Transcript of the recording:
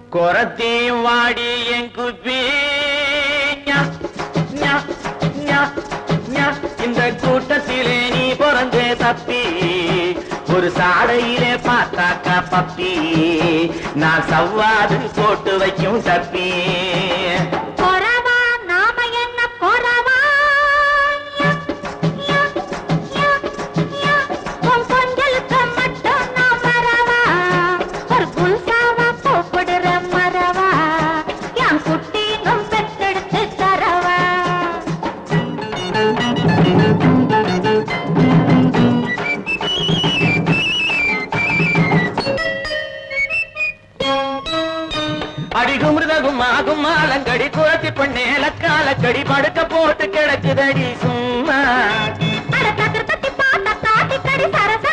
கொரத்தையும் வாடி என் குப்பி இந்த கூட்டத்திலே நீ பிறந்தே தப்பி ஒரு சாடையிலே பார்த்தாக்கா பப்பி நான் சவ்வாது போட்டு வைக்கும் தப்பி கும்மாலங்கடி குளத்தி பண்ணேல காலக்கடி படுக்க போட்டு கிடக்குதடி சும்மா அட தக்கடி பாத்த காட்டி கடி சரச